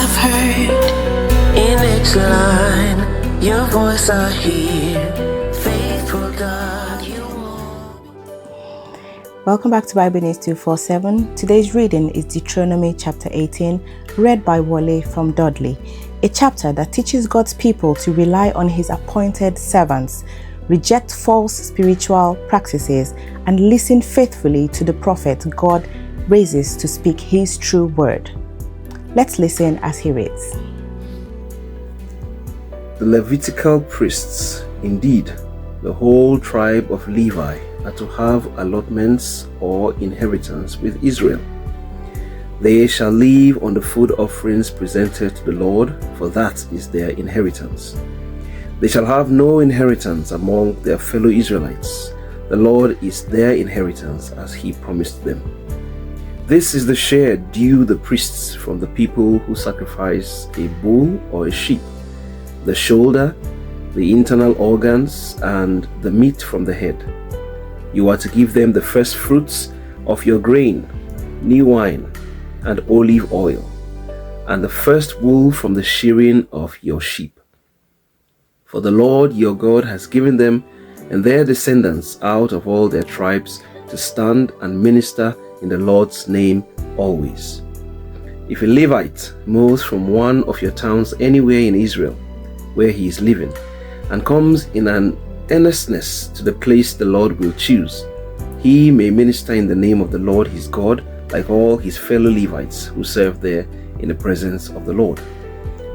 I've heard in each line, your voice I hear, faithful God, you are. Welcome back to Bible News 247. Today's reading is Deuteronomy chapter 18, read by Wale from Dudley, a chapter that teaches God's people to rely on his appointed servants, reject false spiritual practices, and listen faithfully to the prophet God raises to speak his true word. Let's listen as he reads. The Levitical priests, indeed, the whole tribe of Levi, are to have allotments or inheritance with Israel. They shall live on the food offerings presented to the Lord, for that is their inheritance. They shall have no inheritance among their fellow Israelites. The Lord is their inheritance, as he promised them. This is the share due the priests from the people who sacrifice a bull or a sheep, the shoulder, the internal organs, and the meat from the head. You are to give them the first fruits of your grain, new wine, and olive oil, and the first wool from the shearing of your sheep. For the Lord your God has given them and their descendants out of all their tribes to stand and minister in the Lord's name always. If a Levite moves from one of your towns anywhere in Israel where he is living, and comes in an earnestness to the place the Lord will choose, he may minister in the name of the Lord his God, like all his fellow Levites who serve there in the presence of the Lord.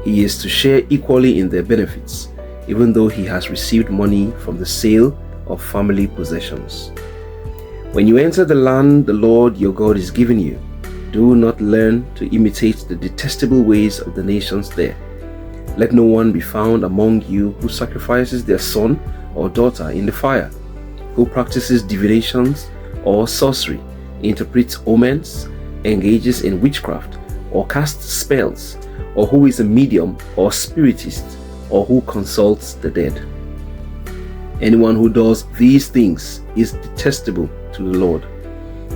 He is to share equally in their benefits, even though he has received money from the sale of family possessions. When you enter the land the Lord your God is giving you, do not learn to imitate the detestable ways of the nations there. Let no one be found among you who sacrifices their son or daughter in the fire, who practices divinations or sorcery, interprets omens, engages in witchcraft, or casts spells, or who is a medium or spiritist, or who consults the dead. Anyone who does these things is detestable to the Lord.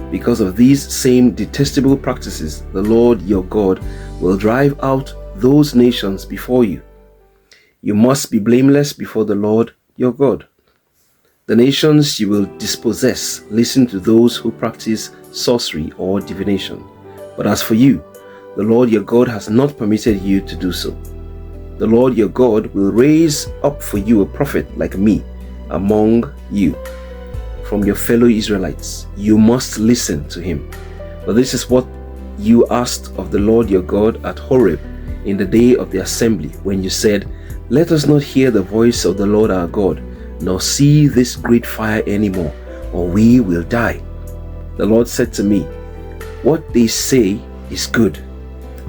Because of these same detestable practices, the Lord your God will drive out those nations before you. You must be blameless before the Lord your God. The nations you will dispossess listen to those who practice sorcery or divination. But as for you, the Lord your God has not permitted you to do so. The Lord your God will raise up for you a prophet like me among you, from your fellow Israelites. You must listen to him. For this is what you asked of the Lord your God at Horeb in the day of the assembly, when you said, "Let us not hear the voice of the Lord our God, nor see this great fire anymore, or we will die." The Lord said to me, "What they say is good.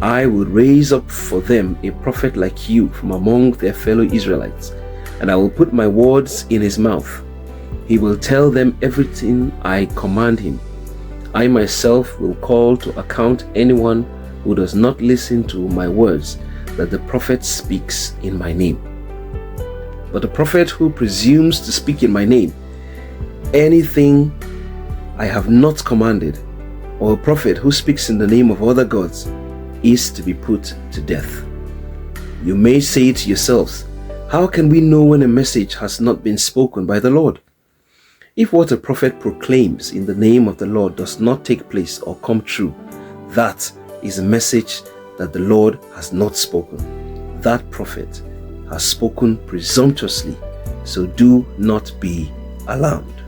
I will raise up for them a prophet like you from among their fellow Israelites, and I will put my words in his mouth. He will tell them everything I command him. I myself will call to account anyone who does not listen to my words that the prophet speaks in my name. But the prophet who presumes to speak in my name anything I have not commanded, or a prophet who speaks in the name of other gods, is to be put to death. You may say to yourselves, how can we know when a message has not been spoken by the Lord? If what a prophet proclaims in the name of the Lord does not take place or come true, that is a message that the Lord has not spoken. That prophet has spoken presumptuously, so do not be alarmed.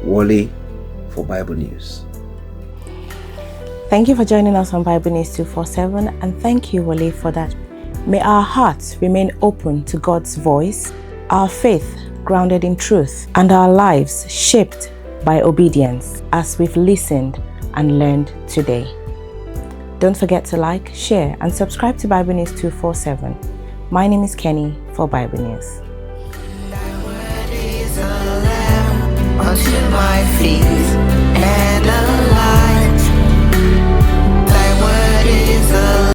Wale for Bible News. Thank you for joining us on Bible News 247, and thank you, Wale, for that. May our hearts remain open to God's voice, our faith grounded in truth, and our lives shaped by obedience as we've listened and learned today. Don't forget to like, share, and subscribe to Bible News 247. My name is Kenny for Bible News. Thy word is a lamp unto my feet and a